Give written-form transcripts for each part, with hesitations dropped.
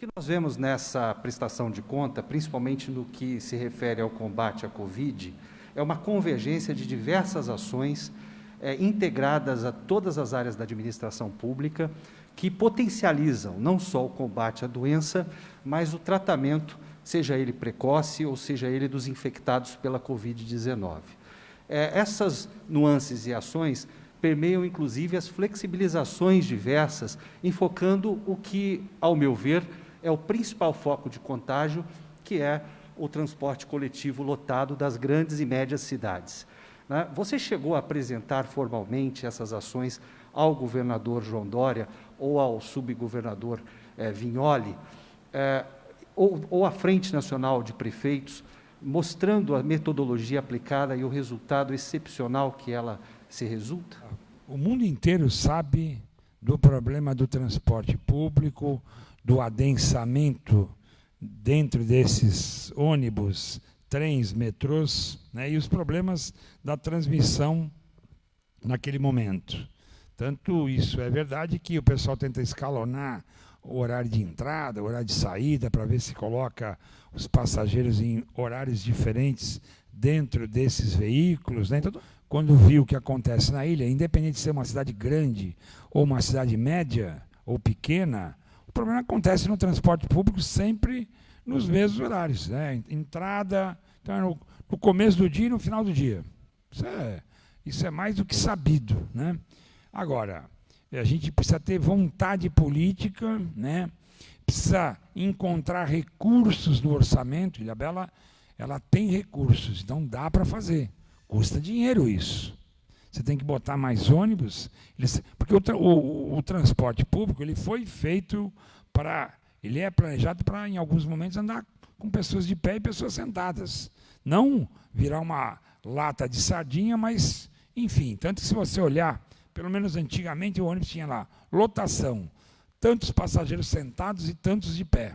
que nós vemos nessa prestação de conta, principalmente no que se refere ao combate à Covid, é uma convergência de diversas ações integradas a todas as áreas da administração pública, que potencializam não só o combate à doença, mas o tratamento, seja ele precoce ou seja ele dos infectados pela Covid-19. Essas nuances e ações permeiam, inclusive, as flexibilizações diversas, enfocando o que, ao meu ver, é o principal foco de contágio, que é o transporte coletivo lotado das grandes e médias cidades. Você chegou a apresentar formalmente essas ações ao governador João Dória ou ao subgovernador Vignoli, ou à Frente Nacional de Prefeitos, mostrando a metodologia aplicada e o resultado excepcional que ela se resulta? O mundo inteiro sabe do problema do transporte público, do adensamento dentro desses ônibus, trens, metrôs, né, e os problemas da transmissão naquele momento. Tanto isso é verdade que o pessoal tenta escalonar o horário de entrada, o horário de saída, para ver se coloca os passageiros em horários diferentes dentro desses veículos, né? Então, quando viu o que acontece na ilha, independente de ser uma cidade grande ou uma cidade média ou pequena, o problema acontece no transporte público sempre nos mesmos horários, né? Entrada, então, no começo do dia e no final do dia. Isso é mais do que sabido, né? Agora, a gente precisa ter vontade política, né? Precisa encontrar recursos no orçamento. Ilhabela, ela tem recursos, então dá para fazer. Custa dinheiro isso. Você tem que botar mais ônibus, porque o transporte público ele foi feito para... Ele é planejado para, em alguns momentos, andar com pessoas de pé e pessoas sentadas. Não virar uma lata de sardinha, mas, enfim, tanto que se você olhar, pelo menos antigamente o ônibus tinha lá, lotação, tantos passageiros sentados e tantos de pé.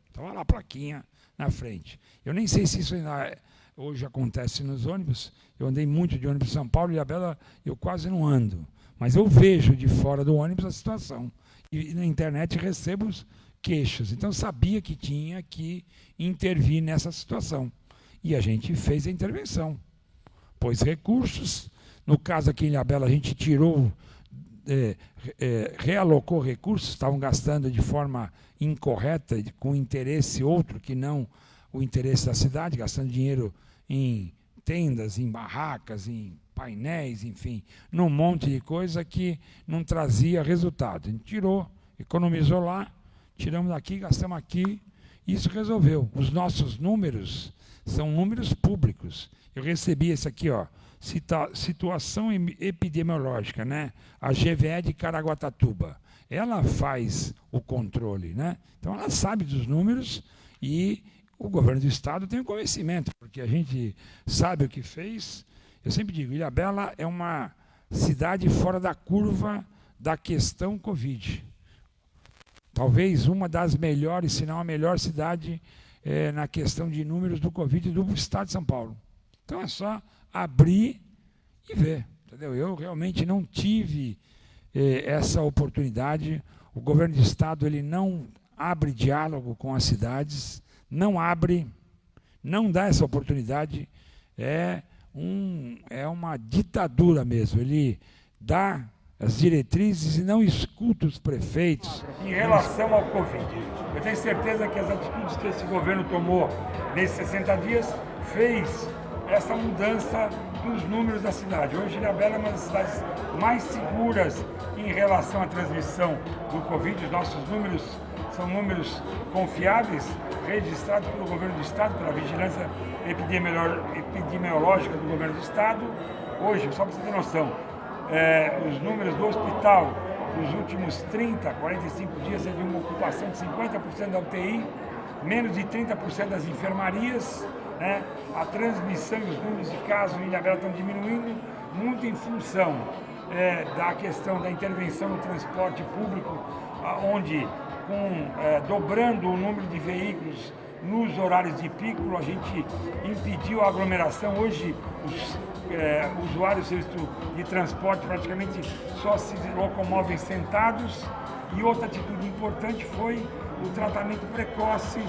Estava lá a plaquinha na frente. Eu nem sei se isso ainda hoje acontece nos ônibus. Eu andei muito de ônibus em São Paulo, e Ilhabela eu quase não ando. Mas eu vejo de fora do ônibus a situação. E na internet recebo queixas. Então, eu sabia que tinha que intervir nessa situação. E a gente fez a intervenção. Pôs recursos. No caso aqui em Ilhabela, a gente tirou, realocou recursos, estavam gastando de forma incorreta, com interesse outro que não o interesse da cidade, gastando dinheiro em tendas, em barracas, em painéis, enfim, num monte de coisa que não trazia resultado. A gente tirou, economizou lá, tiramos daqui, gastamos aqui, e isso resolveu. Os nossos números são números públicos. Eu recebi esse aqui, ó, situação epidemiológica, né? A GVE de Caraguatatuba. Ela faz o controle, né? Então ela sabe dos números e o governo do estado tem o conhecimento, porque a gente sabe o que fez. Eu sempre digo, Ilhabela é uma cidade fora da curva da questão Covid. Talvez uma das melhores, se não a melhor cidade na questão de números do Covid do estado de São Paulo. Então é só abrir e ver, entendeu? Eu realmente não tive essa oportunidade. O governo do estado ele não abre diálogo com as cidades, não abre, não dá essa oportunidade. É uma ditadura mesmo. Ele dá as diretrizes e não escuta os prefeitos. Em relação ao Covid, eu tenho certeza que as atitudes que esse governo tomou nesses 60 dias fez essa mudança dos números da cidade. Hoje, Ilhabela é uma das cidades mais seguras em relação à transmissão do Covid. Os nossos números são números confiáveis, registrados pelo governo do estado, pela vigilância epidemiológica do governo do estado. Hoje, só para você ter noção, os números do hospital nos últimos 30, 45 dias teve uma ocupação de 50% da UTI, menos de 30% das enfermarias, né? A transmissão e os números de casos em Ilhabela estão diminuindo muito em função da questão da intervenção no transporte público, onde dobrando o número de veículos nos horários de pico, a gente impediu a aglomeração. Hoje os usuários de transporte praticamente só se locomovem sentados, E outra atitude importante foi o tratamento precoce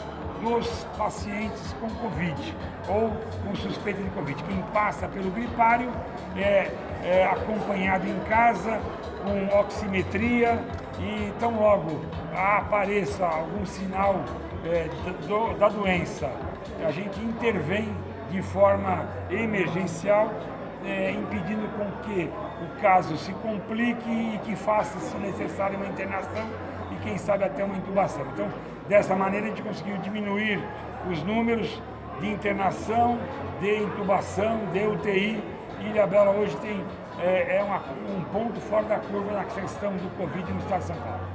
dos pacientes com Covid ou com suspeita de Covid. Quem passa pelo gripário é acompanhado em casa com oximetria e tão logo apareça algum sinal da doença, a gente intervém de forma emergencial, impedindo com que o caso se complique e que faça, se necessário, uma internação e quem sabe até uma intubação. Então, dessa maneira a gente conseguiu diminuir os números de internação, de intubação, de UTI, e Ilhabela hoje tem um ponto fora da curva na questão do Covid no estado de São Paulo.